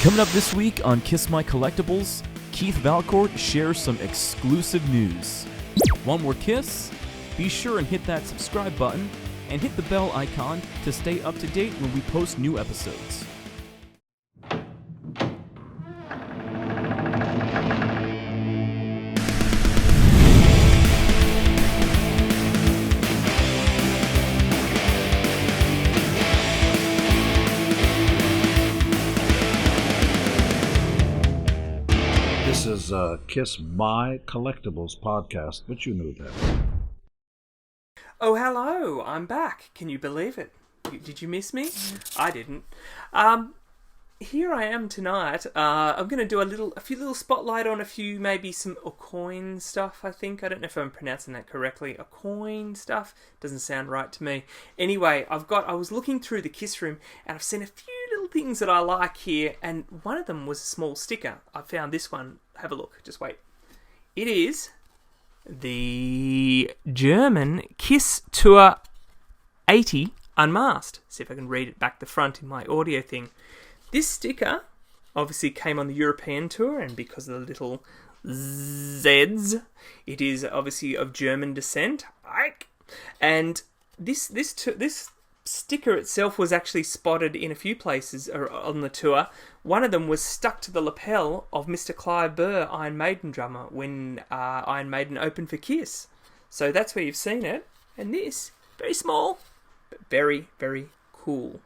Coming up this week on Kiss My Collectibles, Keith Valcourt shares some exclusive news. Want more Kiss? Be sure and hit that subscribe button and hit the bell icon to stay up to date when we post new episodes. This is Kiss My Collectibles podcast, but you knew that. Oh, hello, I'm back. Can you believe it? Did you miss me? I didn't. Here I am tonight. I'm going to do a few little spotlight on maybe some Aucoin stuff, I think. I don't know if I'm pronouncing that correctly. Aucoin stuff? Doesn't sound right to me. Anyway, I was looking through the Kiss room and I've seen a few little things that I like here, and one of them was a small sticker. I found this one. Have a look. Just wait. It is the German Kiss Tour 80 Unmasked. See if I can read it back the front in my audio thing. This sticker obviously came on the European tour, and because of the little Zs, it is obviously of German descent. And this sticker itself was actually spotted in a few places on the tour. One of them was stuck to the lapel of Mr. Clive Burr, Iron Maiden drummer, when Iron Maiden opened for Kiss. So that's where you've seen it. And this, very small, but very, very cool.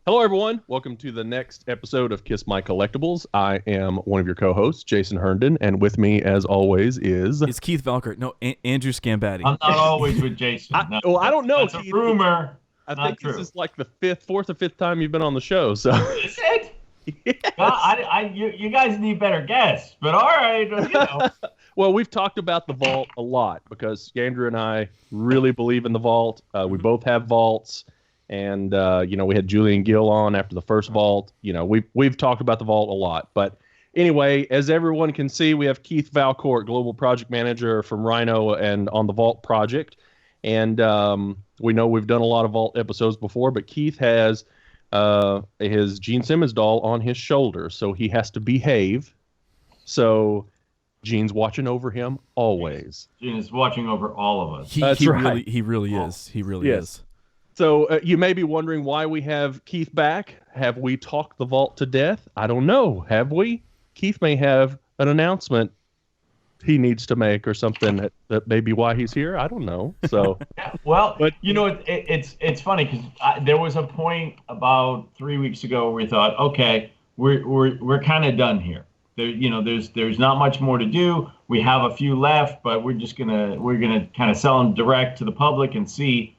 Hello, everyone. Welcome to the next episode of Kiss My Collectibles. I am one of your co-hosts, Jason Herndon, and with me, as always, is... It's Keith Valcourt. No, Andrew Scambatti. I'm not always with Jason. I don't know. That's Keith. A rumor. I think this is like the fourth or fifth time you've been on the show. So is it? Yes. Well, you guys need better guests, but all right, you know. Well, we've talked about the vault a lot because Andrew and I really believe in the vault. We both have vaults. And, we had Julian Gill on after the first vault. We've talked about the vault a lot. But anyway, as everyone can see, we have Keith Valcourt, Global Project Manager from Rhino and on the Vault Project. And we know we've done a lot of Vault episodes before, but Keith has his Gene Simmons doll on his shoulder, so he has to behave. So Gene's watching over him always. Gene is watching over all of us. He really is. He really is. So you may be wondering why we have Keith back. Have we talked the vault to death? I don't know. Have we? Keith may have an announcement he needs to make or something that may be why he's here. I don't know. So, well, but it's funny because there was a point about 3 weeks ago where we thought, okay, we're kind of done here. There's not much more to do. We have a few left, but we're gonna kind of sell them direct to the public and see.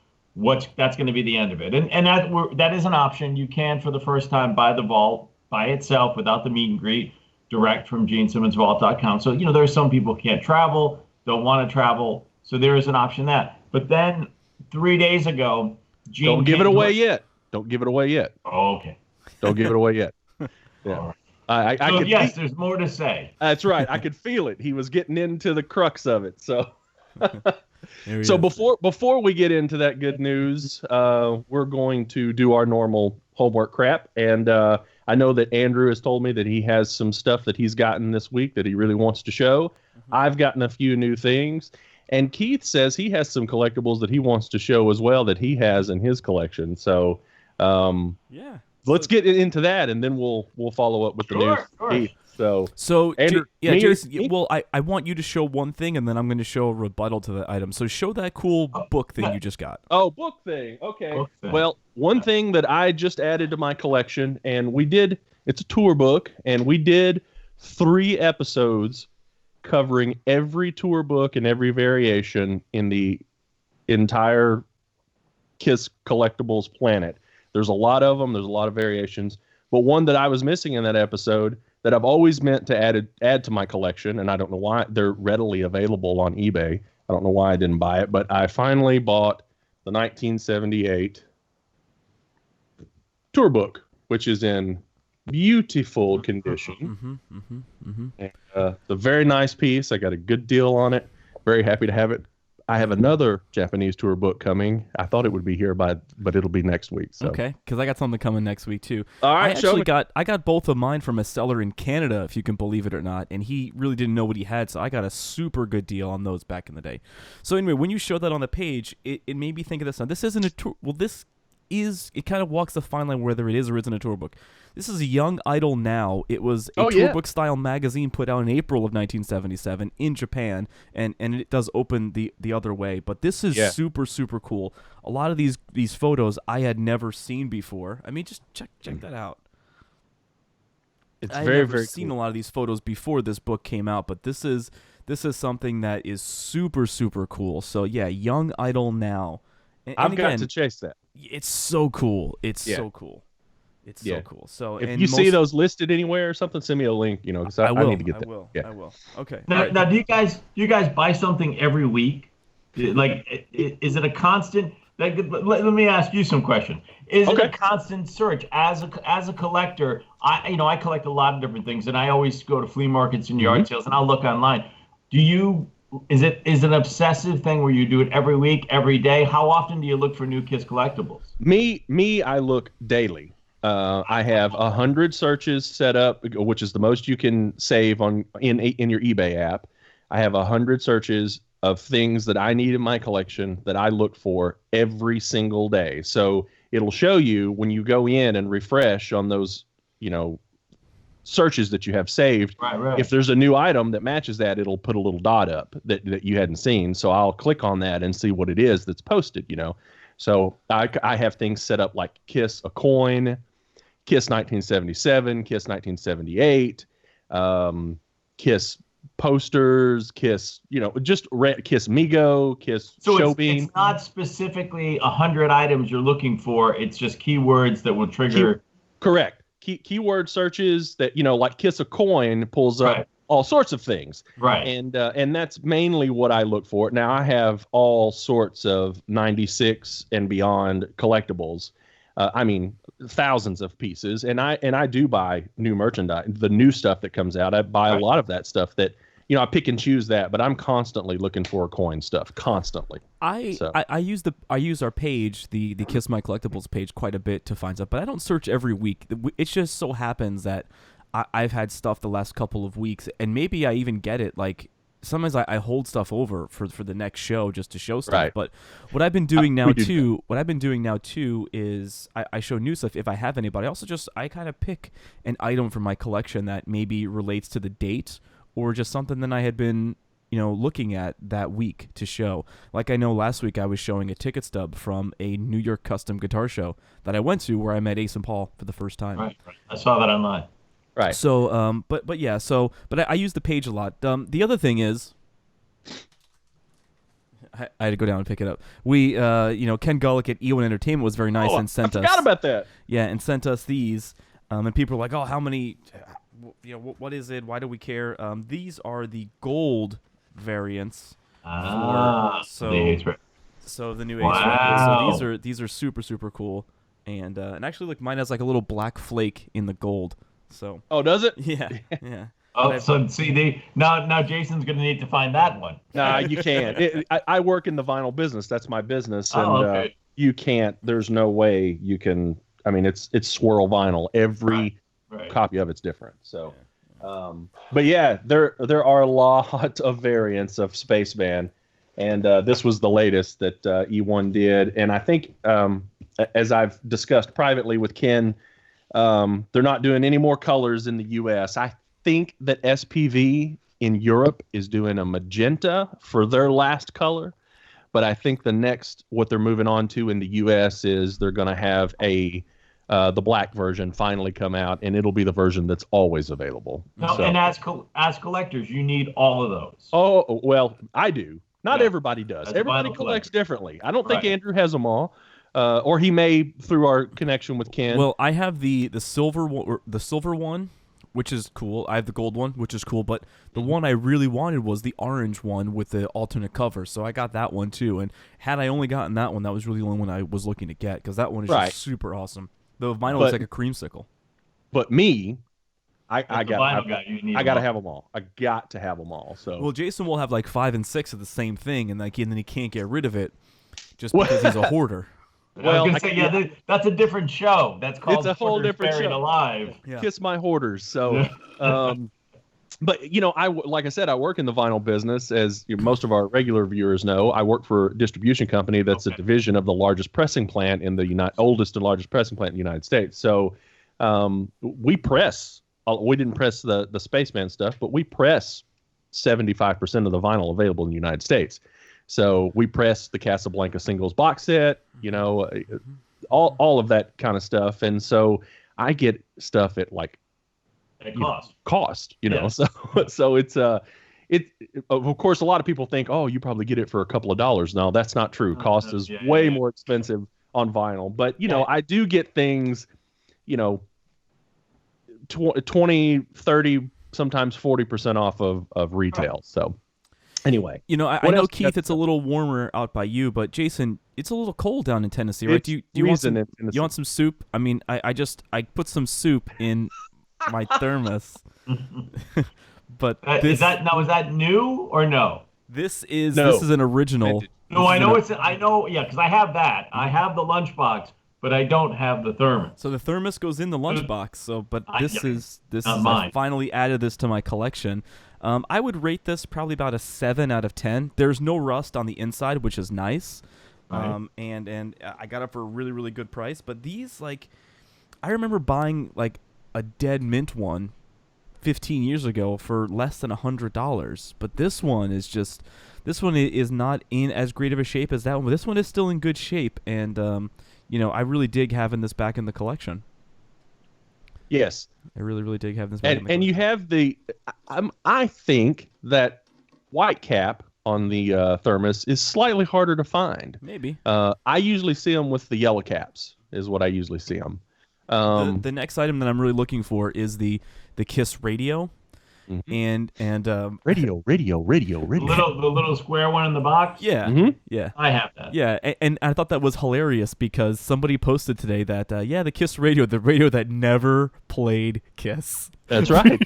That's going to be the end of it, and that is an option. You can, for the first time, buy the vault by itself without the meet and greet, direct from GeneSimmonsVault.com. So there are some people who can't travel, don't want to travel, so there is an option that. But then 3 days ago, Gene don't give it away yet. Don't give it away yet. Oh, okay. Don't give it away yet. Yeah. Right. There's more to say. That's right. I could feel it. He was getting into the crux of it. So. So before we get into that good news, we're going to do our normal homework crap. And I know that Andrew has told me that he has some stuff that he's gotten this week that he really wants to show. Mm-hmm. I've gotten a few new things. And Keith says he has some collectibles that he wants to show as well that he has in his collection. So let's get into that, and then we'll follow up with the news. Sure. So Andrew, Jason, I want you to show one thing, and then I'm going to show a rebuttal to the item. So show that cool book thing you just got. Oh, book thing. Okay. Book thing. Well, one thing that I just added to my collection, and it's a tour book, and we did 3 episodes covering every tour book and every variation in the entire Kiss Collectibles planet. There's a lot of them. There's a lot of variations. But one that I was missing in that episode that I've always meant to add to my collection, and I don't know why. They're readily available on eBay. I don't know why I didn't buy it, but I finally bought the 1978 tour book, which is in beautiful condition. And, it's a very nice piece. I got a good deal on it. Very happy to have it. I have another Japanese tour book coming. I thought it would be here but it'll be next week. So. Okay, because I got something coming next week too. All right, I got both of mine from a seller in Canada, if you can believe it or not, and he really didn't know what he had, so I got a super good deal on those back in the day. So anyway, when you showed that on the page, it made me think of this. Now, this isn't a tour. Well, it kind of walks the fine line whether it is or isn't a tour book. This is a Young Idol Now. It was a tour book style magazine put out in April of 1977 in Japan, and it does open the other way. But this is super, super cool. A lot of these photos I had never seen before. I mean, just check that out. I had never seen cool. a lot of these photos before this book came out, but this is something that is super, super cool. So yeah, Young Idol Now. I've got to chase that. It's so cool. It's so cool. It's so cool. So if you see those listed anywhere or something, send me a link. Because I need to get that. I will. Okay. Now, do you guys buy something every week? Like, is it a constant? Like, let me ask you some question. Is it a constant search as a collector? I collect a lot of different things, and I always go to flea markets and yard sales, and I'll look online. Is it an obsessive thing where you do it every week, every day? How often do you look for new Kiss collectibles? Me, I look daily. I have 100 searches set up, which is the most you can save in your eBay app. I have 100 searches of things that I need in my collection that I look for every single day. So it'll show you when you go in and refresh on those, searches that you have saved. Right. If there's a new item that matches that, it'll put a little dot up that you hadn't seen. So I'll click on that and see what it is that's posted, So I have things set up like Kiss a coin, Kiss 1977, Kiss 1978, Kiss posters, Kiss, just Kiss Migo, Kiss Showbeam. It's not specifically 100 items you're looking for. It's just keywords that will trigger. Correct. Keyword searches that, like Kiss a coin pulls up all sorts of things. Right. And that's mainly what I look for. Now, I have all sorts of 96 and beyond collectibles. Thousands of pieces. And I do buy new merchandise, the new stuff that comes out. I buy a lot of that stuff that, I pick and choose that, but I'm constantly looking for coin stuff, constantly. I use our page, the Kiss My Collectibles page, quite a bit to find stuff, but I don't search every week. It just so happens that I've had stuff the last couple of weeks, and maybe I even get it. Like sometimes I hold stuff over for the next show just to show stuff. Right. But what I've been doing now too is I show new stuff if I have any. But I kind of pick an item from my collection that maybe relates to the date, or just something that I had been, looking at that week to show. Like I know last week I was showing a ticket stub from a New York custom guitar show that I went to where I met Ace and Paul for the first time. Right. I saw that online. Right. So, but I use the page a lot. The other thing is, I had to go down and pick it up. We, Ken Gullick at E1 Entertainment was very nice and sent us. I forgot about that. Yeah, and sent us these. And people were like, "Oh, how many? What is it? Why do we care?" These are the gold variants. So the new Ace record. So these are super, super cool. And actually, look, mine has like a little black flake in the gold. So. Oh, does it? Yeah. Oh, so see, now Jason's going to need to find that one. Nah, you can't. I work in the vinyl business. That's my business, and okay. You can't. There's no way you can. I mean, it's swirl vinyl. Every copy of it's different. So, but yeah, there are a lot of variants of Spaceman, and this was the latest that E1 did. And I think, as I've discussed privately with Ken, they're not doing any more colors in the U.S. I think that SPV in Europe is doing a magenta for their last color, but I think what they're moving on to in the U.S. is they're going to have the black version finally come out, and it'll be the version that's always available. No, and as collectors, you need all of those. Oh, well, I do. Not everybody does. Everybody collects differently. I don't think Andrew has them all. Or he may through our connection with Ken. Well, I have the silver one, which is cool. I have the gold one, which is cool. But the one I really wanted was the orange one with the alternate cover. So I got that one too. And had I only gotten that one, that was really the only one I was looking to get, because that one is just super awesome. The vinyl looks like a creamsicle. But me, I As the got vinyl guy, you need I got to them all. have them all. I got to have them all. So Well, Jason will have like 5 and 6 of the same thing, and then he can't get rid of it just because he's a hoarder. Well, I was gonna say, that's a different show. That's called It's a whole Hoarders different Buried show. Alive. Yeah. Kiss my hoarders. So, but like I said, I work in the vinyl business, as most of our regular viewers know. I work for a distribution company that's a division of the largest pressing plant in the oldest and largest pressing plant in the United States. So, we press. We didn't press the Spaceman stuff, but we press 75% of the vinyl available in the United States. So we press the Casablanca singles box set, all of that kind of stuff. And so I get stuff at like cost, Yeah. So it's of course, a lot of people think, oh, you probably get it for a couple of dollars. No, that's not true. Cost is way more expensive on vinyl. But, I do get things, 20, 30, sometimes 40% off of retail. So anyway, I know, Keith, it's a little warmer out by you, but Jason, it's a little cold down in Tennessee, right? Do you want some soup? I mean, I put some soup in my thermos. But is that new or no? This is an original. No, I know because I have that. I have the lunchbox, but I don't have the thermos. So the thermos goes in the lunchbox. But this is mine. I finally added this to my collection. I would rate this probably about a 7 out of 10. There's no rust on the inside, which is nice. Right. And I got it for a really, really good price. But these, I remember buying a dead mint one 15 years ago for less than $100. But this one is not in as great of a shape as that one. But this one is still in good shape, and I really dig having this back in the collection. Yes, I really, really dig having this back in the collection. And you have I think that white cap on the thermos is slightly harder to find. Maybe. I usually see them with the yellow caps, is what I usually see them. The next item that I'm really looking for is the Kiss radio. Mm-hmm. And radio. The little square one in the box. Yeah, Mm-hmm. yeah, I have that. yeah. And I thought that was hilarious because somebody posted today that the Kiss radio, the radio that never played Kiss. That's right.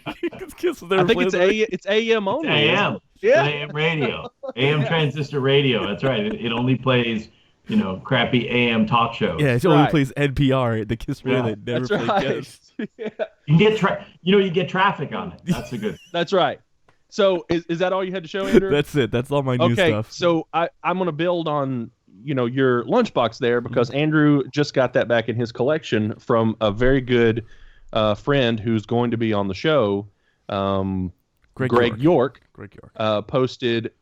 Kiss I think it's AM only. It's AM. Yeah. AM radio. AM transistor radio. That's right. It only plays crappy AM talk shows. Yeah, it only plays NPR, the Kiss radio that never That's played right. Kiss. Yeah. You can you get traffic on it. That's a good. That's right. So is that all you had to show, Andrew? That's it. That's all my new stuff. Okay, so I'm going to build on your lunchbox there because Andrew just got that back in his collection from a very good friend who's going to be on the show. Greg York posted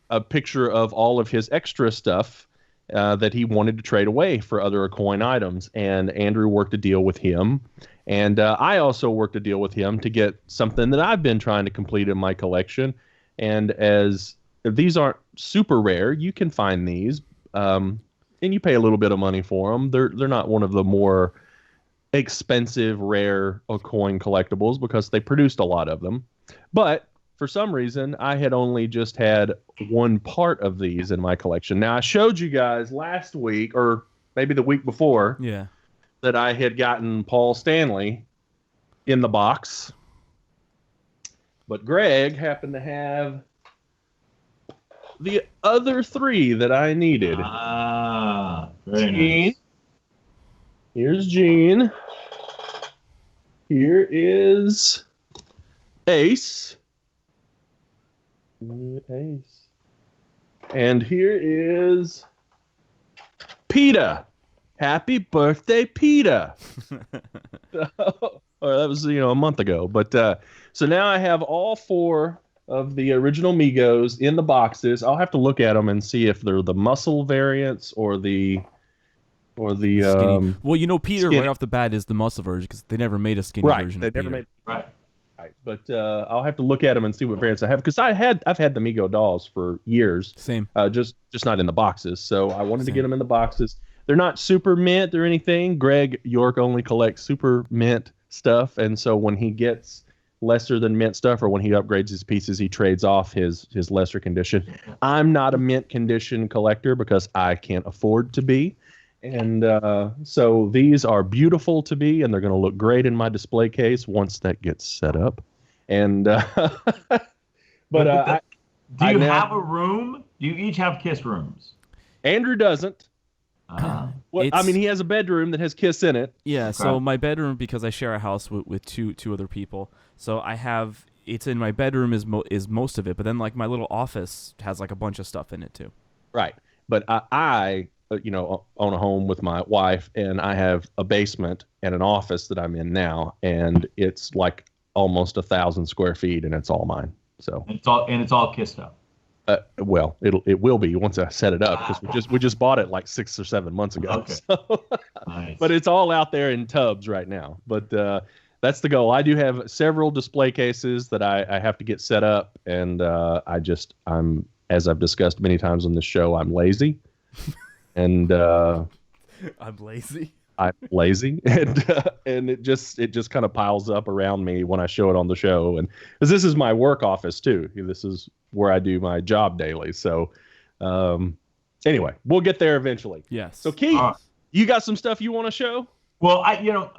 a picture of all of his extra stuff that he wanted to trade away for other coin items, and Andrew worked a deal with him, and I also worked a deal with him to get something that I've been trying to complete in my collection. And as these aren't super rare, you can find these, and you pay a little bit of money for them. They're not one of the more expensive rare coin collectibles because they produced a lot of them, but for some reason, I had only just had one part of these in my collection. Now, I showed you guys last week, or maybe the week before, that I had gotten Paul Stanley in the box. But Greg happened to have the other three that I needed. Very Gene. nice. Here's Gene. Here is Ace. Ace. And here is PETA. Happy birthday, PETA. Or that was, a month ago. But so now I have all four of the original Migos in the boxes. I'll have to look at them and see if they're the muscle variants or the skinny. Well, PETA skinny. right off the bat is the muscle version because they never made a skinny version. They never made. Right. Right, but I'll have to look at them and see what variants I have because I've had the Migo dolls for years. Same. Just not in the boxes. So I wanted to get them in the boxes. They're not super mint or anything. Greg York only collects super mint stuff, and so when he gets lesser than mint stuff or when he upgrades his pieces, he trades off his lesser condition. I'm not a mint condition collector because I can't afford to be, And so these are beautiful to me, and they're going to look great in my display case once that gets set up. And but do you have a room? Do you each have Kiss rooms? Andrew doesn't. Well, I mean, he has a bedroom that has Kiss in it. Yeah, Okay. so my bedroom, because I share a house with two other people, so I have, it's in my bedroom is most of it, but then like my little office has like a bunch of stuff in it too. Right. But I own a home with my wife, and I have a basement and an office that I'm in now, and it's like almost 1,000 square feet, and it's all mine. So It's all Kiss stuff. well, it will be once I set it up, because we just bought it like 6 or 7 months ago. Okay. So, Nice. but it's all out there in tubs right now. But that's the goal. I do have several display cases that I have to get set up, and I'm, as I've discussed many times on this show, I'm lazy, and I'm lazy. I'm lazy, and it just kind of piles up around me when I show it on the show, and because this is my work office too. This is where I do my job daily. So, anyway, we'll get there eventually. Yes. So, Keith, you got some stuff you want to show? Well,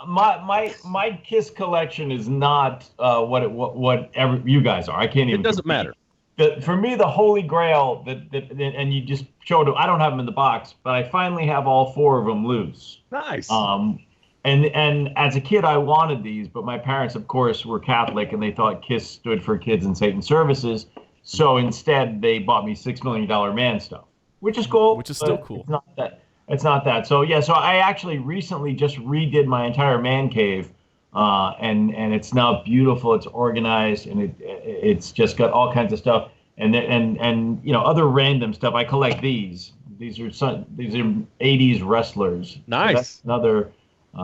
my Kiss collection is not whatever you guys are. I can't even. It doesn't compete. matter. For me, the Holy Grail and you just showed it. I don't have them in the box, but I finally have all 4 of them loose. Nice. And as a kid, I wanted these, but my parents, of course, were Catholic, and they thought Kiss stood for Kids in Satan Services. So instead, they bought me $6 Million Man stuff, which is cool. Which is still cool. It's not that. So yeah. So I actually recently just redid my entire man cave. And it's now beautiful. It's organized, and it's just got all kinds of stuff, and other random stuff. I collect these. These are 80s wrestlers. Nice. So that's another. As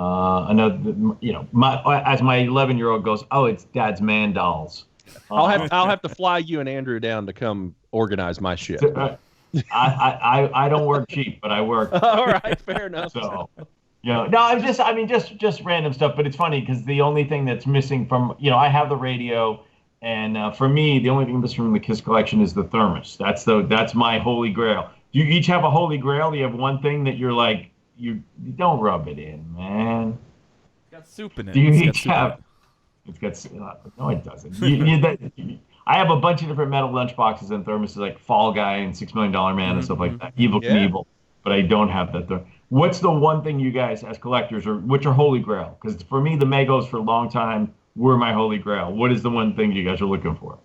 my 11-year-old goes, oh, it's Dad's man dolls. I'll have to fly you and Andrew down to come organize my shit. I don't work cheap, but I work. All right, fair enough. So. No, just random stuff. But it's funny because the only thing that's missing from, I have the radio, and for me, the only thing missing from the Kiss collection is the thermos. That's my Holy Grail. Do you each have a Holy Grail? Do you have one thing that you're like, you don't rub it in, man? It's got soup in it. Do you It's got each soup in have? it. It's got no, it doesn't. I have a bunch of different metal lunchboxes and thermoses, like Fall Guy and $6 Million Man and stuff like that. Evil Knievel, but I don't have that. What's the one thing you guys, as collectors, or what's your Holy Grail? Because for me, the Megos for a long time were my Holy Grail. What is the one thing you guys are looking for?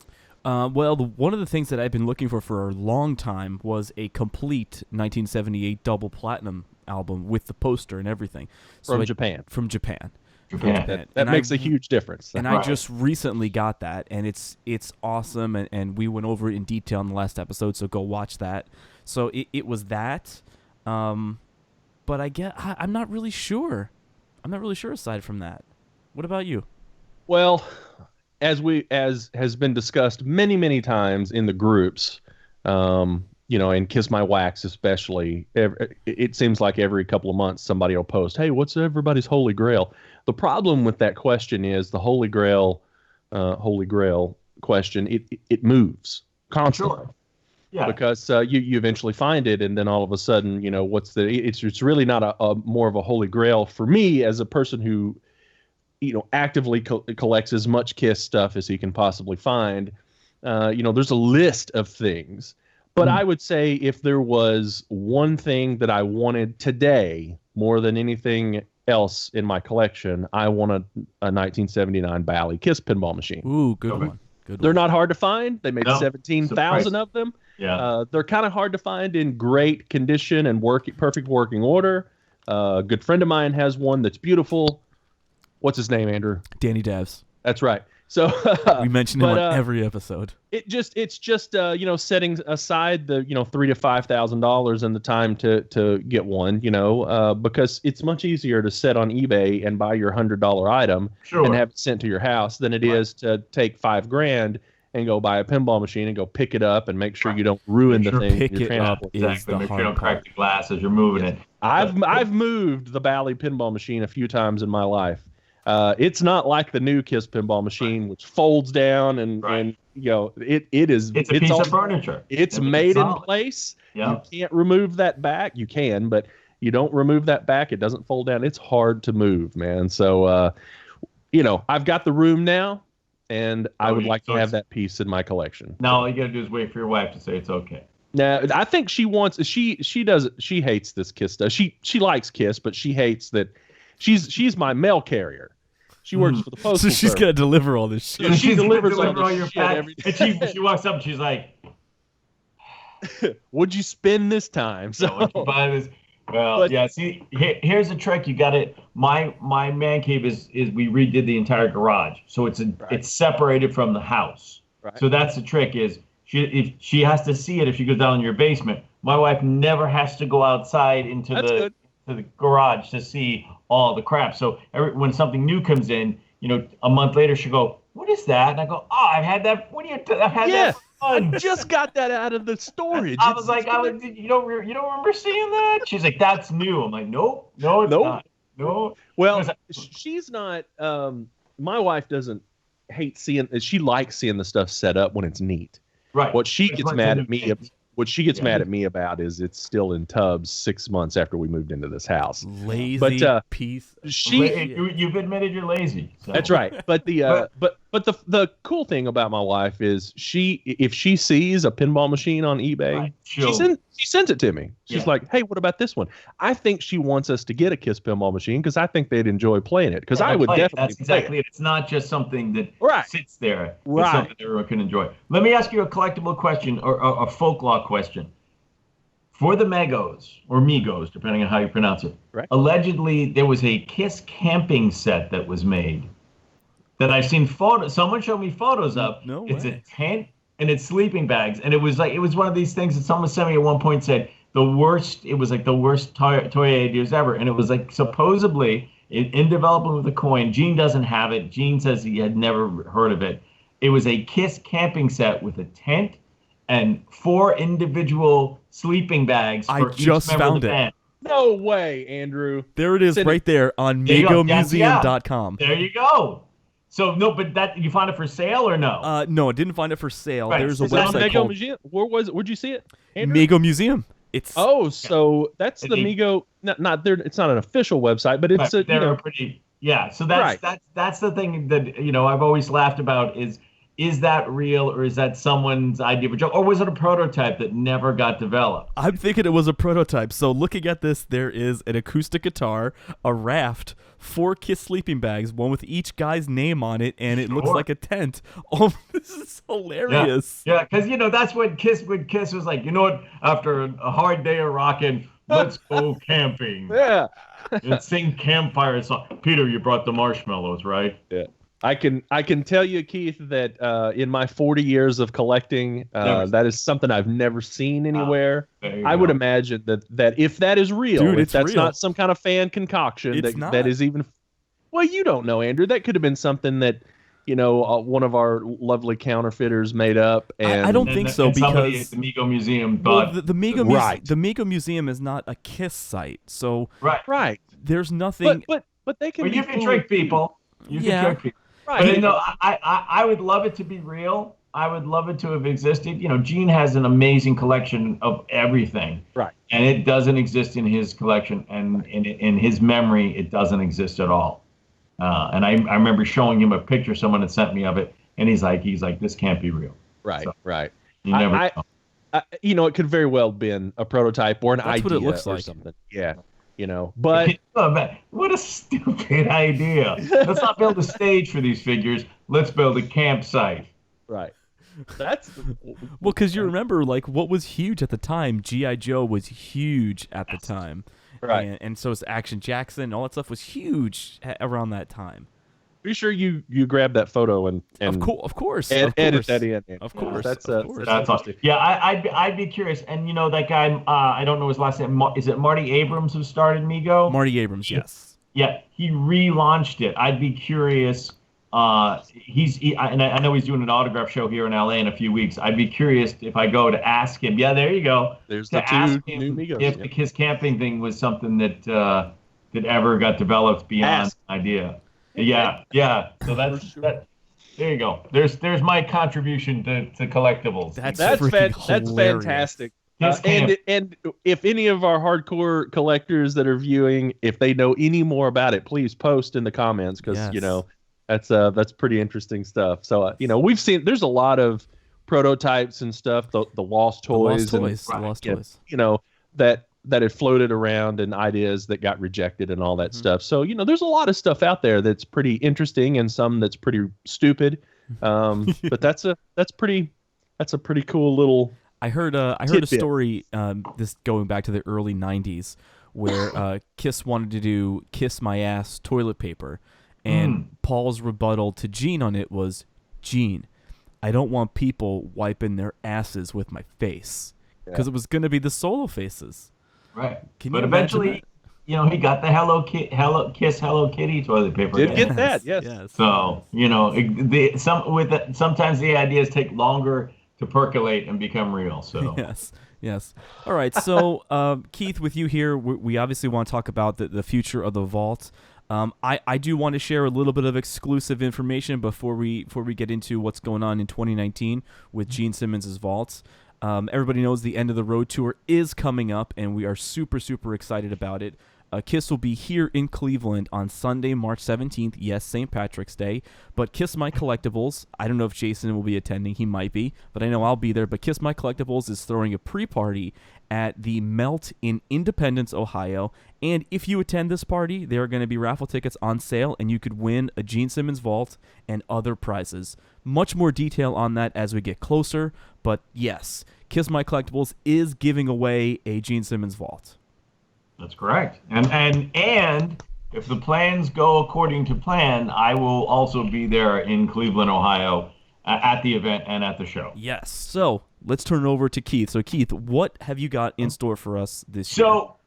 One of the things that I've been looking for a long time was a complete 1978 double platinum album with the poster and everything. From Japan. From Japan. That makes a huge difference. And I just recently got that, and it's awesome, and we went over it in detail in the last episode, so go watch that. So it was that, but I'm not really sure. I'm not really sure aside from that. What about you? Well, as has been discussed many times in the groups, and Kiss My Wax especially, it seems like every couple of months somebody will post, hey, what's everybody's Holy Grail? The problem with that question is the Holy Grail question, it moves constantly. Sure. Yeah. Because you eventually find it, and then all of a sudden, it's really not a more of a Holy Grail for me as a person who, actively collects as much Kiss stuff as he can possibly find. There's a list of things. But I would say if there was one thing that I wanted today more than anything else in my collection, I want a 1979 Bally Kiss pinball machine. Ooh, good one. They're not hard to find. They made 17,000 of them. Yeah. They're kind of hard to find in great condition and perfect working order. A good friend of mine has one that's beautiful. What's his name, Andrew? Danny Davs. That's right. So we mention him on every episode. It's just setting aside the $3,000 to $5,000 and the time to get one, because it's much easier to set on eBay and buy your $100 item and have it sent to your house than it is to take $5,000 and go buy a pinball machine and go pick it up and make sure you don't ruin the thing. Pick it up is exactly. the Make sure hard you don't crack part. the glass as you're moving it. I've moved the Bally pinball machine a few times in my life. It's not like the new Kiss pinball machine, which folds down and it is. It's a piece of furniture. It's made in place. Yeah. You can't remove that back. You can, but You don't remove that back, it doesn't fold down. It's hard to move, man. So, I've got the room now, and I would like to have that piece in my collection. Now all you got to do is wait for your wife to say it's okay. Now, I think she hates this Kiss stuff. She likes Kiss, but she hates that she's my mail carrier. She works for the postal So she's service. gonna deliver all this shit. So she delivers all your shit packs. every day. And she walks up and she's like, What'd you spend this time? So "What'd you buy this?" Well, yeah. See, here's the trick. You got it. My man cave is we redid the entire garage, so it's separated from the house. Right. So that's the trick. Is if she has to see it if she goes down in your basement. My wife never has to go outside into to the garage to see all the crap. So when something new comes in, a month later she'll go, "What is that?" And I go, "Oh, I've had that. What do you? I've had that." I just got that out of the storage. I was like, you don't remember seeing that? She's like, "That's new." I'm like, no, it's not. No. Well, she's not. My wife doesn't hate seeing. She likes seeing the stuff set up when it's neat. Right. What she gets mad at me. What she gets mad at me about is it's still in tubs 6 months after we moved into this house. Lazy piece. You've admitted you're lazy. So. That's right. But the cool thing about my wife is if she sees a pinball machine on eBay, she sends it to me. She's like, "Hey, what about this one?" I think she wants us to get a Kiss pinball machine because I think they'd enjoy playing it. Because I would definitely. That's exactly it. It's not just something that sits there. Right. It's something everyone can enjoy. Let me ask you a collectible question or a folklore question. For the Megos or Migos, depending on how you pronounce it, allegedly there was a Kiss camping set that was made that I've seen photos. Someone showed me photos of. No It's way. a tent and it's sleeping bags, and it was one of these things that someone sent me at one point said the worst. It was like the worst toy ideas ever, and it was like supposedly in development with the coin. Gene doesn't have it. Gene says he had never heard of it. It was a Kiss camping set with a tent and 4 individual sleeping bags for each member of the band. No way, Andrew. There it is, right there on MegoMuseum.com. There you go. So no, but that you found it for sale or no? No, I didn't find it for sale. Right. There's a Is it on website called Museum? Where was it? Where'd you see it? Andrew? Mego Museum. It's so that's the Mego. Not there. It's not an official website, but it's pretty. Yeah. So that's the thing that I've always laughed about is that real or is that someone's idea of a joke or was it a prototype that never got developed? I'm thinking it was a prototype. So looking at this, there is an acoustic guitar, a raft, 4 Kiss sleeping bags, one with each guy's name on it, and it looks like a tent. Oh, this is hilarious. Yeah, because that's when Kiss was like, what? After a hard day of rocking, let's go camping. Yeah. And sing campfire song. Peter, you brought the marshmallows, right? Yeah. I can tell you, Keith, that in my 40 years of collecting, that is something I've never seen anywhere. I would imagine that if that is real, dude, if that's real. Not some kind of fan concoction, that is even. Well, you don't know, Andrew. That could have been something that one of our lovely counterfeiters made up. And I don't think so because the Mego Museum thought the Mego Museum is not a Kiss site, so right. There's nothing. But they can. Well, you can trick people. You can trick people. Right. But I would love it to be real. I would love it to have existed. Gene has an amazing collection of everything. Right. And it doesn't exist in his collection, and in his memory, it doesn't exist at all. And I remember showing him a picture someone had sent me of it, and he's like, this can't be real. Right. So, right. You never know. It could very well have been a prototype or an idea. That's what it looks or like. Something. Yeah. But what a stupid idea. Let's not build a stage for these figures. Let's build a campsite. Right. That's well, because you remember, what was huge at the time. G.I. Joe was huge at the time, right? And so was Action Jackson. All that stuff was huge around that time. Be sure you grab that photo and of course edit that in. Of course, that's awesome. Yeah, I'd be curious. And that guy, I don't know his last name. Is it Marty Abrams who started Mego? Marty Abrams, yes. Yeah, he relaunched it. I'd be curious. I know he's doing an autograph show here in LA in a few weeks. I'd be curious if I go to ask him. Yeah, there you go. There's to ask him new Migos, if the Kiss camping thing was something that ever got developed beyond idea. Yeah. So that's that. There you go. There's my contribution to collectibles. That's fantastic. And if any of our hardcore collectors that are viewing, if they know any more about it, please post in the comments, because that's pretty interesting stuff. So we've seen there's a lot of prototypes and stuff, the lost toys, that had floated around, and ideas that got rejected and all that stuff. So there's a lot of stuff out there that's pretty interesting, and some that's pretty stupid. But that's a pretty cool little. I heard a story, this going back to the early 90s, where Kiss wanted to do Kiss My Ass toilet paper, and Paul's rebuttal to Gene on it was, Gene, I don't want people wiping their asses with my face, because it was going to be the Solo faces. Right. But eventually, he got the Kiss Hello Kitty toilet paper. Did get that, yes. So, sometimes the ideas take longer to percolate and become real. So yes. All right. So Keith, with you here, we obviously want to talk about the future of the vault. I do want to share a little bit of exclusive information before we get into what's going on in 2019 with Gene Simmons' vaults. Everybody knows the End of the Road tour is coming up, and we are super, super excited about it. Kiss will be here in Cleveland on Sunday, March 17th. Yes, St. Patrick's Day. But Kiss My Collectibles, I don't know if Jason will be attending. He might be, but I know I'll be there. But Kiss My Collectibles is throwing a pre-party at the Melt in Independence, Ohio. And if you attend this party, there are going to be raffle tickets on sale, and you could win a Gene Simmons vault and other prizes. Much more detail on that as we get closer. But yes, Kiss My Collectibles is giving away a Gene Simmons vault. That's correct. And if the plans go according to plan, I will also be there in Cleveland, Ohio, at the event and at the show. Yes. So let's turn it over to Keith. So Keith, what have you got in store for us this year? So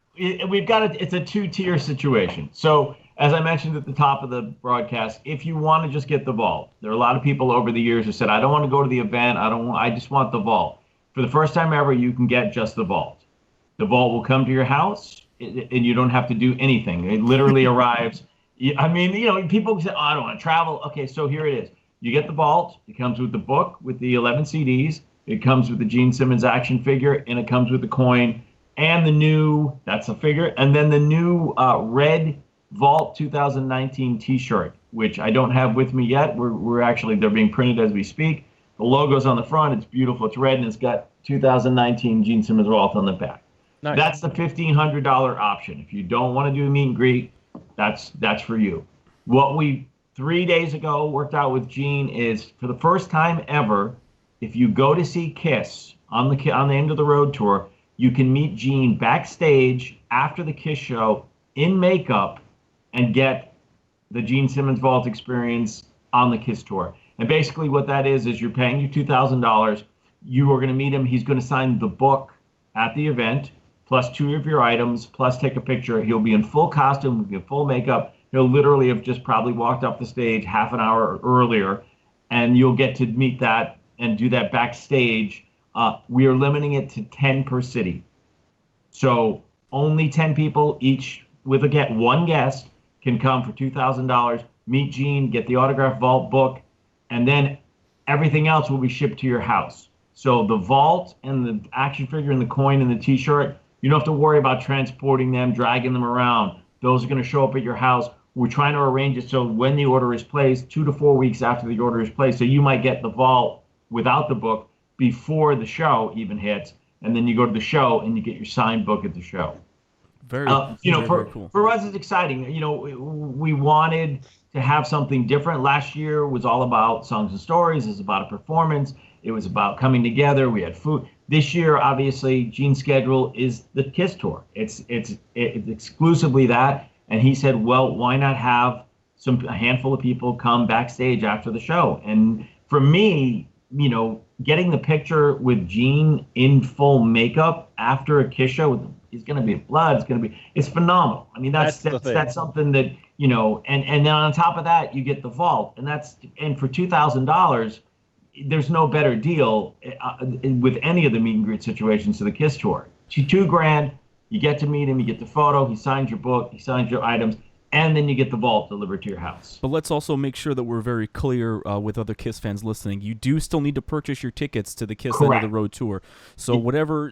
we've got it's a two-tier situation. So as I mentioned at the top of the broadcast, if you want to just get the vault, there are a lot of people over the years who said, I don't want to go to the event. I just want the vault. For the first time ever, you can get just the vault. The vault will come to your house, and you don't have to do anything. It literally arrives. I mean, people say, I don't want to travel. Okay, so here it is. You get the vault. It comes with the book with the 11 CDs. It comes with the Gene Simmons action figure, and it comes with the coin and the new, that's a figure, and then the new red Vault 2019 T-shirt, which I don't have with me yet. We're actually, they're being printed as we speak. The logo's on the front. It's beautiful. It's red, and it's got 2019 Gene Simmons Vault on the back. Nice. That's the $1,500 option. If you don't want to do a meet and greet, that's for you. What we 3 days ago worked out with Gene is, for the first time ever, if you go to see Kiss on the End of the Road tour, you can meet Gene backstage after the Kiss show in makeup and get the Gene Simmons Vault experience on the Kiss tour. And basically what that is you're paying you $2,000. You are going to meet him. He's going to sign the book at the event, plus 2 of your items, plus take a picture. He'll be in full costume, in full makeup. He'll literally have just probably walked up the stage half an hour earlier, and you'll get to meet that and do that backstage. We are limiting it to 10 per city. So only 10 people each with one guest can come for $2,000, meet Gene, get the autographed vault book, and then everything else will be shipped to your house. So the vault and the action figure and the coin and the T-shirt, you don't have to worry about transporting them, dragging them around. Those are going to show up at your house. We're trying to arrange it so when the order is placed, 2 to 4 weeks after the order is placed. So you might get the vault without the book before the show even hits, and then you go to the show and you get your signed book at the show. Very cool. For us, it's exciting. We wanted to have something different. Last year was all about songs and stories. It was about a performance. It was about coming together. We had food. This year, obviously, Gene's schedule is the Kiss tour. It's exclusively that. And he said, well, why not have a handful of people come backstage after the show? And for me, getting the picture with Gene in full makeup after a Kiss show, he's going to be blood. It's phenomenal. I mean, that's something that, and then on top of that, you get the vault, and for $2,000, there's no better deal with any of the meet and greet situations to the Kiss tour. $2,000, you get to meet him, you get the photo, he signs your book, he signs your items, and then you get the vault delivered to your house. But let's also make sure that we're very clear with other KISS fans listening. You do still need to purchase your tickets to the KISS End of the Road tour. So wherever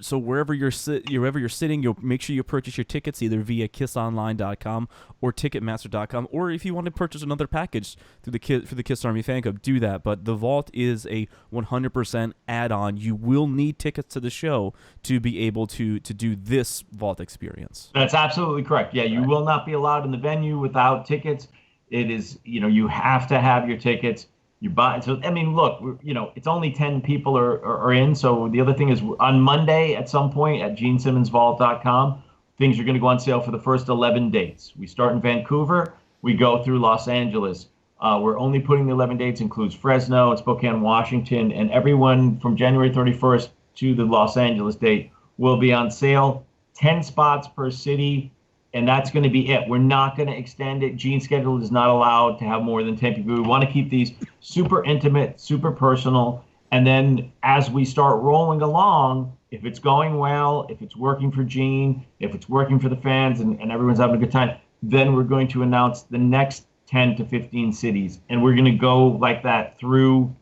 you're sitting, you'll make sure you purchase your tickets either via kissonline.com or ticketmaster.com, or if you want to purchase another package through for the KISS Army Fan Club, do that. But the vault is a 100% add-on. You will need tickets to the show to be able to do this vault experience. That's absolutely correct. Yeah, you will not be allowed in the venue without tickets. It is, you have to have your tickets. You buy. So, I mean, look, it's only 10 people are in. So the other thing is on Monday at some point at genesimmonsvault.com, things are going to go on sale for the first 11 dates. We start in Vancouver. We go through Los Angeles. We're only putting the 11 dates, includes Fresno and Spokane, Washington, and everyone from January 31st to the Los Angeles date will be on sale. 10 spots per city. And that's going to be it. We're not going to extend it. Gene's schedule is not allowed to have more than 10 people. We want to keep these super intimate, super personal. And then as we start rolling along, if it's going well, if it's working for Gene, if it's working for the fans and everyone's having a good time, then we're going to announce the next 10 to 15 cities. And we're going to go like that through,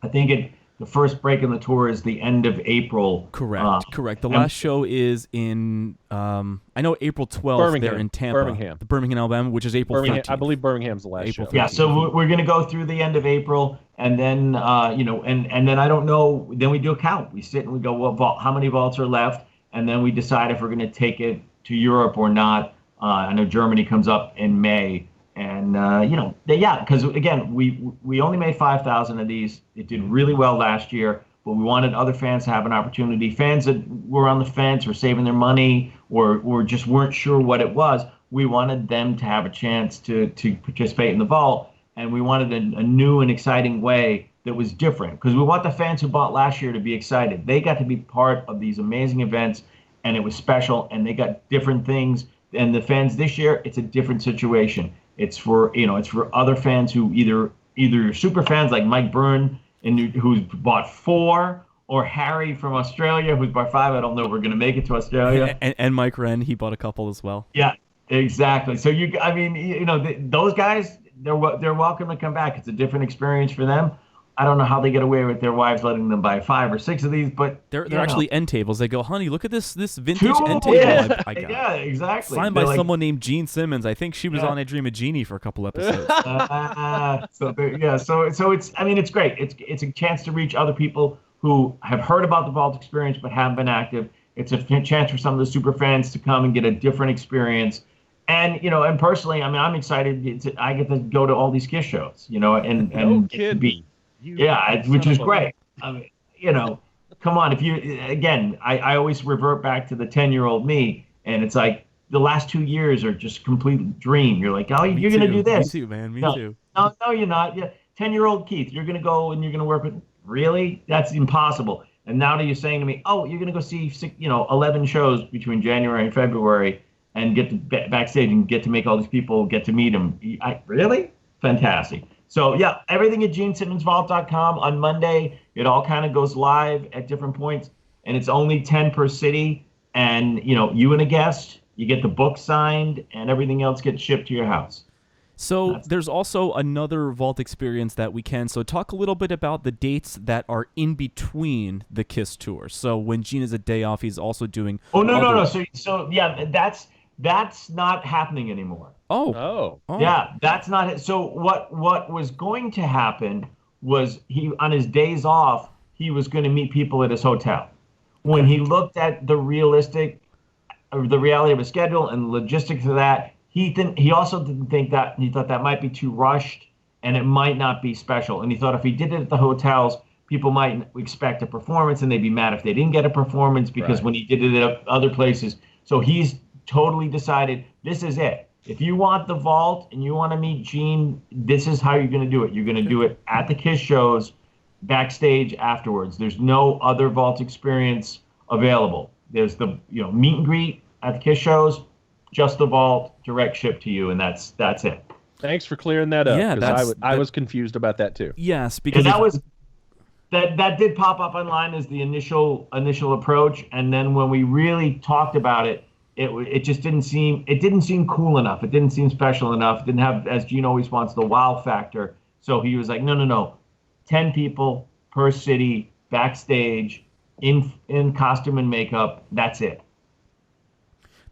I think the first break in the tour is the end of April. Correct. The last show is in, I know April 12th. Birmingham. They're in Tampa. Birmingham, Alabama, which is April 13th. I believe Birmingham's the last show. Yeah, so we're going to go through the end of April, and then, and then I don't know, then we do a count. We sit and we go, how many vaults are left? And then we decide if we're going to take it to Europe or not. I know Germany comes up in May. And, because, again, we only made 5,000 of these. It did really well last year, but we wanted other fans to have an opportunity. Fans that were on the fence or saving their money or just weren't sure what it was, we wanted them to have a chance to participate in the vault. And we wanted a new and exciting way that was different, because we want the fans who bought last year to be excited. They got to be part of these amazing events, and it was special, and they got different things. And the fans this year, it's a different situation. It's for other fans who either super fans like Mike Byrne who's bought 4, or Harry from Australia who's bought 5. I don't know if we're going to make it to Australia. And Mike Wren, he bought a couple as well. Yeah, exactly. So those guys, they're welcome to come back. It's a different experience for them. I don't know how they get away with their wives letting them buy 5 or 6 of these, but they're actually end tables. They go, honey, look at this vintage end table I got. Yeah, exactly. Signed by someone named Gene Simmons. I think she was on I Dream of Jeannie for a couple episodes. So it's great. It's a chance to reach other people who have heard about the vault experience but haven't been active. It's a chance for some of the super fans to come and get a different experience. And and personally, I'm excited. I get to go to all these KISS shows, and be. Which is great. Come on. If I always revert back to the 10-year-old me, and it's like the last 2 years are just complete dream. You're like, oh, you're going to do this. Me too, man. Me too. No, you're not. Yeah, 10-year-old Keith, you're going to go and you're going to work with. Really? That's impossible. And now you're saying to me, oh, you're going to go see 11 shows between January and February and get to backstage and get to make all these people get to meet them. Really? Fantastic. So, yeah, everything at genesimmonsvault.com on Monday. It all kind of goes live at different points, and it's only 10 per city. And, you and a guest, you get the book signed, and everything else gets shipped to your house. So there's also another vault experience that we can. So talk a little bit about the dates that are in between the KISS tour. So when Gene is a day off, he's also doing. Oh, no. So yeah, that's not happening anymore. Oh. Yeah, that's not. So what was going to happen was he, on his days off, he was going to meet people at his hotel. When he looked at the reality of his schedule and the logistics of that, he also didn't think that. He thought that might be too rushed and it might not be special. And he thought if he did it at the hotels, people might expect a performance and they'd be mad if they didn't get a performance because when he did it at other places. So he's totally decided this is it. If you want the vault and you want to meet Gene, this is how you're going to do it. You're going to do it at the KISS shows, backstage afterwards. There's no other vault experience available. There's the meet and greet at the KISS shows, just the vault, direct ship to you, and that's it. Thanks for clearing that up. Yeah, I was confused about that too. Yes, because that did pop up online as the initial approach, and then when we really talked about it, it just didn't seem cool enough. It didn't seem special enough. It didn't have, as Gene always wants, the wow factor. So he was like, no, 10 people per city backstage in costume and makeup. That's it.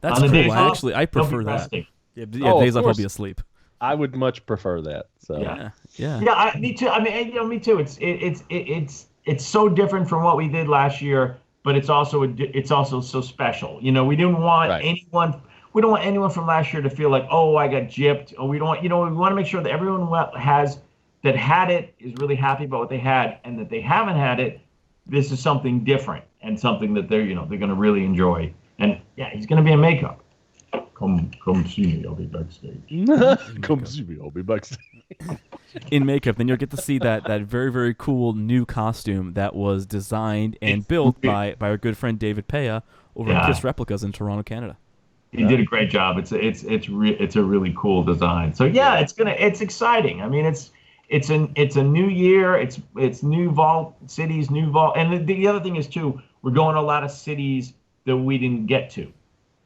That's On the cool. days off, Actually, I they'll be prefer that. resting. Yeah, Oh, days of off I'll course. be asleep. I would much prefer that. So Yeah. Yeah, me too. I mean, me too. It's so different from what we did last year, but it's also so special. We didn't want Right. anyone. We don't want anyone from last year to feel like, oh, I got gypped. Or we don't want. We want to make sure that everyone that had it is really happy about what they had, and that they haven't had it. This is something different and something that they're going to really enjoy. And yeah, he's going to be in makeup. Come see me. I'll be backstage. Come see me. I'll be backstage. In makeup, then you'll get to see that very, very cool new costume that was designed and built by our good friend David Paya over at Kiss Replicas in Toronto, Canada. He did a great job. It's a really cool design. So yeah, it's exciting. I mean, it's a new year. It's new vault cities, new vault, and the other thing is too, we're going to a lot of cities that we didn't get to.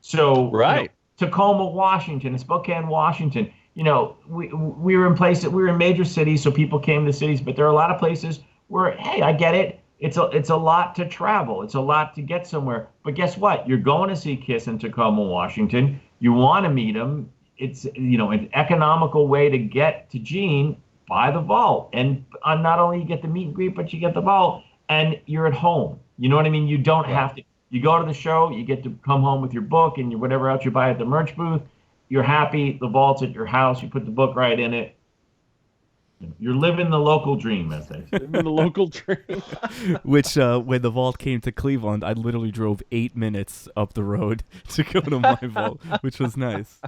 So Right. Tacoma, Washington, and Spokane, Washington. We were in major cities, so people came to cities. But there are a lot of places where, hey, I get it. It's a lot to travel. It's a lot to get somewhere. But guess what? You're going to see Kiss in Tacoma, Washington. You want to meet him. It's an economical way to get to Gene by the vault, and not only you get the meet and greet, but you get the vault, and you're at home. You know what I mean? You don't have to. You go to the show, you get to come home with your book and whatever else you buy at the merch booth. You're happy. The vault's at your house. You put the book right in it. You're living the local dream, as they say. Living the local dream. Which, when the vault came to Cleveland, I literally drove 8 minutes up the road to go to my vault, which was nice.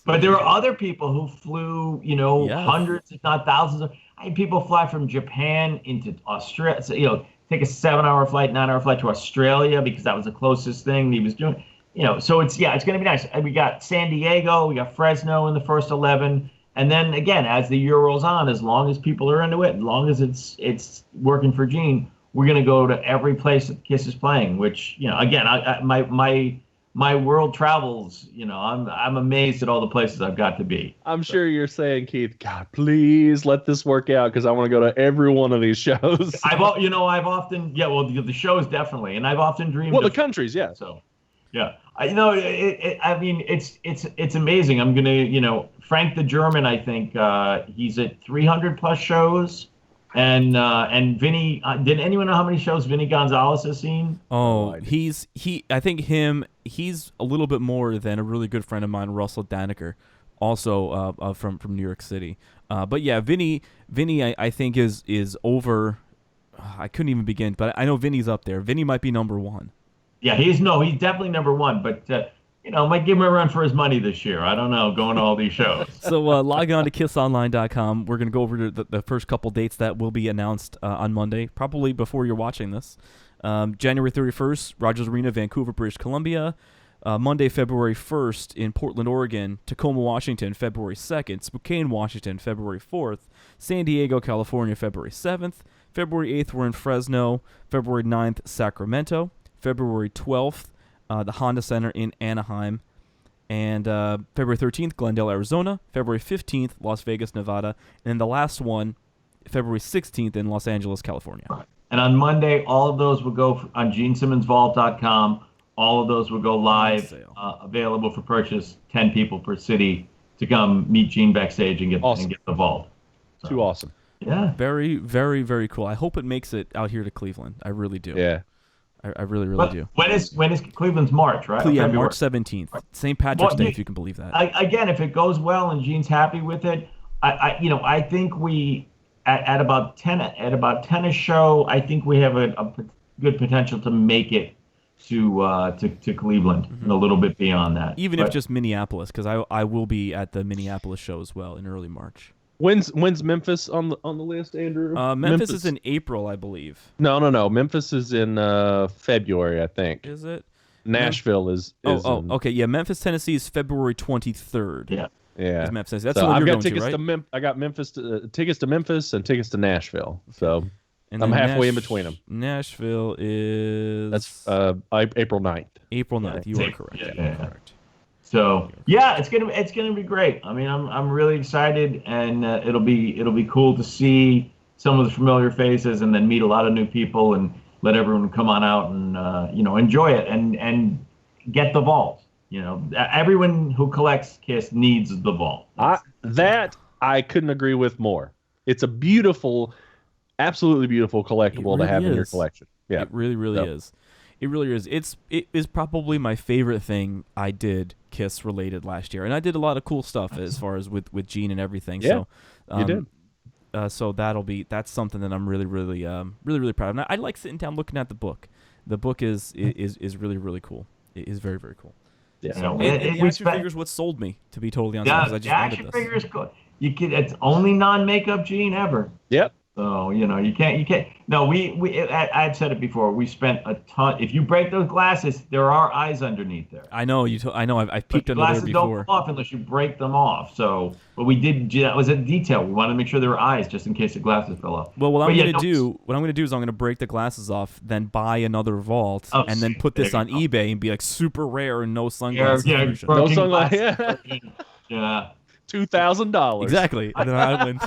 But there were other people who flew, Yes. hundreds, if not thousands. I had people fly from Japan into Australia. So, take a 7-hour flight, 9-hour flight to Australia because that was the closest thing he was doing. So it's going to be nice. We got San Diego, we got Fresno in the first 11. And then again, as the year rolls on, as long as people are into it, as long as it's working for Gene, we're going to go to every place that Kiss is playing, which, again, my world travels, I'm amazed at all the places I've got to be. I'm sure you're saying, Keith, God, please let this work out because I want to go to every one of these shows. I've often, the shows definitely, and I've often dreamed. Well, the countries, yeah. So, yeah, it's amazing. I'm gonna, Frank the German, I think he's at 300 plus shows, and Vinny. Did anyone know how many shows Vinny Gonzalez has seen? Oh, I think he's a little bit more than a really good friend of mine, Russell Daneker, also from New York City. But yeah, Vinny, I think is over. I couldn't even begin, but I know Vinny's up there. Vinny might be number one. Yeah, he's definitely number one, but might give him a run for his money this year. I don't know, going to all these shows. So log on to kissonline.com. We're going to go over the first couple dates that will be announced on Monday, probably before you're watching this. January 31st, Rogers Arena, Vancouver, British Columbia. Monday, February 1st in Portland, Oregon. Tacoma, Washington, February 2nd. Spokane, Washington, February 4th. San Diego, California, February 7th. February 8th, we're in Fresno. February 9th, Sacramento. February 12th, the Honda Center in Anaheim. And February 13th, Glendale, Arizona. February 15th, Las Vegas, Nevada. And then the last one, February 16th in Los Angeles, California. And on Monday, all of those will go on GeneSimmonsVault.com. All of those will go live, available for purchase, 10 people per city to come meet Gene backstage and get the vault. So, Too awesome. Yeah. Very, very, very cool. I hope it makes it out here to Cleveland. I really do. Yeah. I really, really do. When is Cleveland's March, right? Yeah, March 17th. St. Patrick's Day, if you can believe that. Again, if it goes well and Gene's happy with it, I think we at about 10 a show, I think we have a good potential to make it to Cleveland and a little bit beyond that. Even if just Minneapolis, because I will be at the Minneapolis show as well in early March. When's Memphis on the list, Andrew? Memphis is in April, I believe. No. Memphis is in February, I think. Is it? Nashville is okay. Yeah, Memphis, Tennessee is February 23rd. Yeah. Yeah. Memphis. That's so the one I've you're got going tickets to, right? I got tickets to Memphis and tickets to Nashville. So And I'm then halfway in between them. Nashville is... That's April 9th. April 9th. You are correct. Yeah. You are correct. So yeah, it's gonna be great. I mean, I'm really excited, and it'll be cool to see some of the familiar faces, and then meet a lot of new people, and let everyone come on out and enjoy it, and get the vault. Everyone who collects Kiss needs the vault. I couldn't agree with more. It's a beautiful, absolutely beautiful collectible to have in your collection. Yeah, it really is. It really is. It is probably my favorite thing I did Kiss related last year, and I did a lot of cool stuff as far as with Gene and everything. Yeah, so, you did. So that's something that I'm really proud of. And I like sitting down looking at the book. The book is really cool. It is very, very cool. Yeah. So, and the action figure's what sold me, to be totally honest. Because I just wanted this. Action figure is good. It's only non-makeup Gene ever. Yep. So you can't. No, I'd said it before. We spent a ton. If you break those glasses, there are eyes underneath there. I know I know. I've peeked under there before. Glasses don't come off unless you break them off. So, but we did. That was a detail. We wanted to make sure there were eyes, just in case the glasses fell off. Well, what I'm going to do is I'm going to break the glasses off, then buy another vault, and then put this on eBay and be like super rare and no sunglasses. Yeah, no sunglasses. Yeah. $2,000. Exactly. And then I went.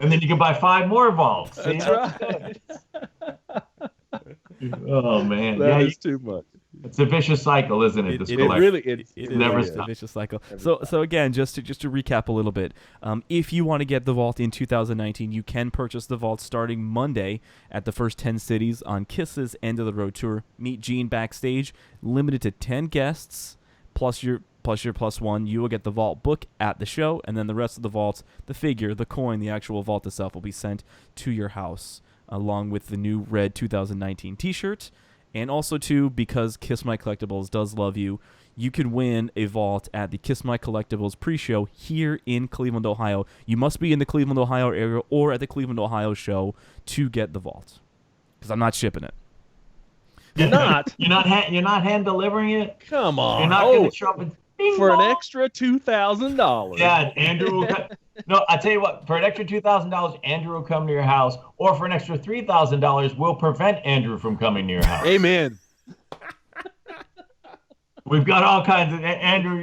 And then you can buy 5 more vaults. See? That's right. Oh man, that is too much. It's a vicious cycle, isn't it? It never is a vicious cycle. So again, just to recap a little bit, if you want to get the vault in 2019, you can purchase the vault starting Monday at the first 10 cities on Kiss's End of the Road tour. Meet Gene backstage, limited to 10 guests, plus your +1. You will get the vault book at the show, and then the rest of the vaults, the figure, the coin, the actual vault itself will be sent to your house, along with the new red 2019 t-shirt. And also, too, because Kiss My Collectibles does love you, you can win a vault at the Kiss My Collectibles pre-show here in Cleveland, Ohio. You must be in the Cleveland, Ohio area or at the Cleveland, Ohio show to get the vault, because I'm not shipping it. You're not? You're not hand delivering it? Come on. You're not going to show up and... For an extra $2,000. Yeah, Andrew will come. No, I tell you what, for an extra $2,000, Andrew will come to your house, or for an extra $3,000, we'll prevent Andrew from coming to your house. Amen. We've got all kinds of Andrew.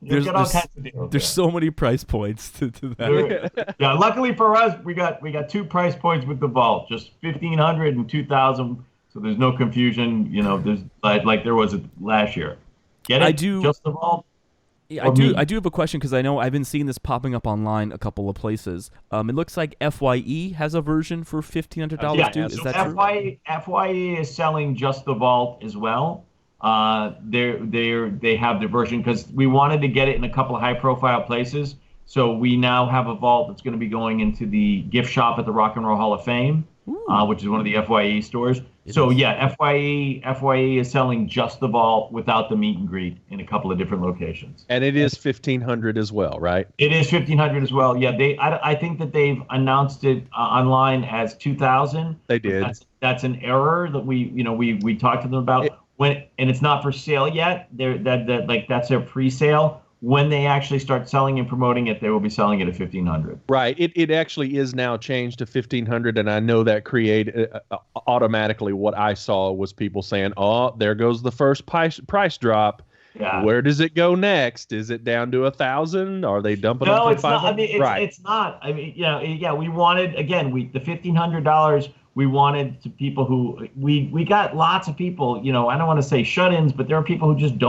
You've got all kinds of deals. There's so many price points to that. Yeah, luckily for us, we got 2 price points with the vault, just $1,500 and $2,000. So there's no confusion. There's like there was last year. Get it? I do. Just the vault. Yeah, I do have a question, because I know I've been seeing this popping up online a couple of places. It looks like FYE has a version for $1,500 too. Is that true? FYE is selling just the vault as well. They have their version, because we wanted to get it in a couple of high-profile places. So we now have a vault that's going to be going into the gift shop at the Rock and Roll Hall of Fame, which is one of the FYE stores. FYE is selling just the vault without the meet and greet in a couple of different locations. And it is $1,500 as well, right? It is $1,500 as well. Yeah, I think that they've announced it online as $2,000. They did. That's an error that we talked to them about. And it's not for sale yet. That's their pre-sale. When they actually start selling and promoting it, they will be selling it at $1,500. Right. It actually is now changed to $1,500, and I know that created automatically what I saw was people saying, "Oh, there goes the first price drop. Yeah. Where does it go next? Is it down to 1,000? Are they dumping it for 500?" No, it's not. I mean, it's not. I mean, yeah. We wanted the $1,500. We wanted to people who we got lots of people. I don't want to say shut-ins, but there are people who just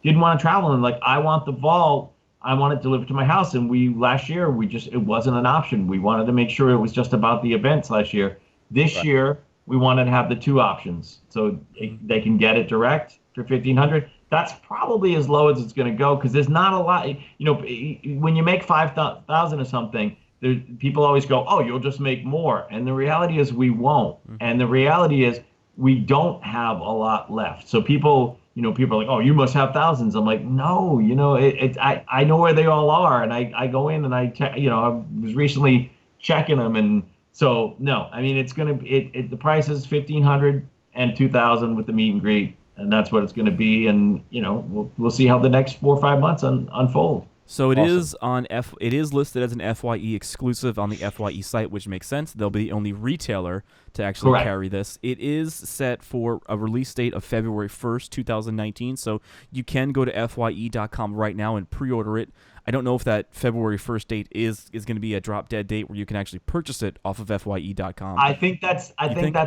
didn't want to travel, and I want the vault. I want it delivered to my house. And last year it wasn't an option. We wanted to make sure it was just about the events last year. This year we wanted to have the 2 options, so they can get it direct for $1,500. That's probably as low as it's going to go, because there's not a lot. When you make 5,000 or something, people always go, "Oh, you'll just make more," and the reality is we won't. And the reality is we don't have a lot left. So people are like, "Oh, you must have thousands." I'm like, "No, I know where they all are, and I go in and I was recently checking them, and so no, I mean it's gonna the price is $1,500 and $2,000 with the meet and greet, and that's what it's gonna be, and we'll see how the next 4 or 5 months unfold. So it Awesome. is it is listed as an FYE exclusive on the FYE site, which makes sense. They'll be the only retailer to actually Correct. carry this. It is set for a release date of February 1st, 2019. So you can go to FYE.com right now and pre-order it. I don't know if that February 1st date is going to be a drop dead date where you can actually purchase it off of FYE.com. I think that's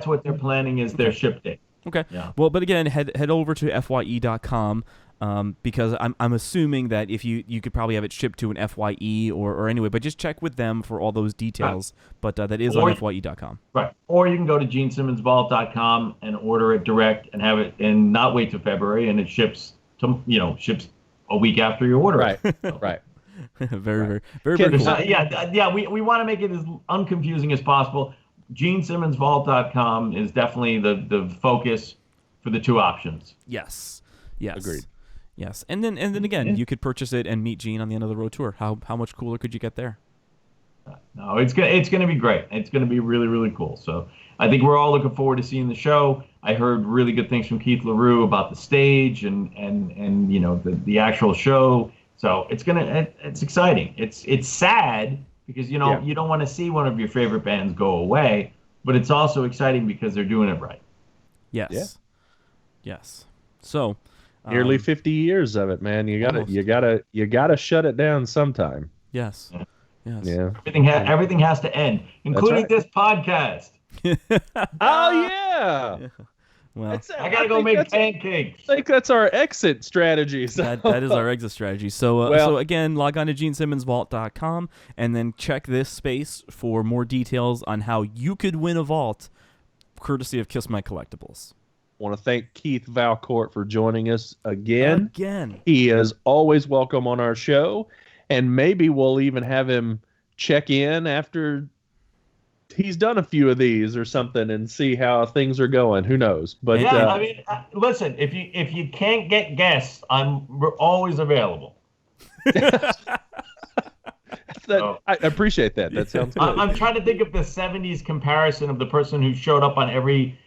what they're planning is their ship date. Okay. Yeah. Well, but again, head over to FYE.com. Because I'm assuming that if you could probably have it shipped to an FYE or anyway, but just check with them for all those details. Right. But that is on FYE.com. Right. Or you can go to GeneSimmonsVault.com and order it direct and have it and not wait till February, and it ships a week after you order Right. it. Right. Very cool. We want to make it as unconfusing as possible. GeneSimmonsVault.com is definitely the focus for the two options. Yes. Agreed. Yes, and then again, you could purchase it and meet Gene on the end of the road tour. How much cooler could you get there? No, it's gonna be great. It's gonna be really, really cool. So I think we're all looking forward to seeing the show. I heard really good things from Keith LaRue about the stage and the actual show. So it's exciting. It's sad because you don't want to see one of your favorite bands go away, but it's also exciting because they're doing it right. Yes. Yeah. Yes. So. Nearly 50 years of it, man. You gotta shut it down sometime. Yes. Yes. Yeah. Everything has to end, including this podcast. Oh yeah. Well, I gotta go make pancakes. I think that's our exit strategy. So. that is our exit strategy. So so again, log on to GeneSimmonsVault.com and then check this space for more details on how you could win a vault, courtesy of Kiss My Collectibles. Want to thank Keith Valcourt for joining us again. He is always welcome on our show, and maybe we'll even have him check in after he's done a few of these or something and see how things are going. Who knows? But listen, if you can't get guests, we're always available. I appreciate that. That sounds good. I'm trying to think of the 70s comparison of the person who showed up on every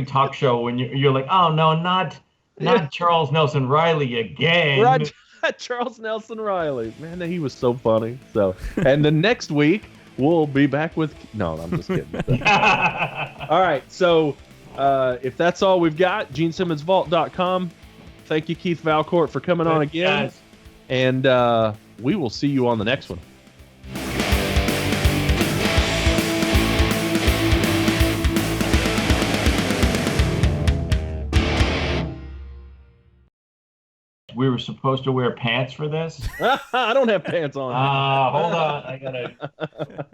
talk show when you're like, oh no, not Charles Nelson Riley again. Right, Charles Nelson Riley, man, he was so funny. So, and the next week we'll be back with. No, I'm just kidding. All right, so if that's all we've got, GeneSimmonsVault.com. Thank you, Keith Valcourt, for coming on again, guys. And we will see you on the next one. We were supposed to wear pants for this. I don't have pants on. Hold on. I gotta.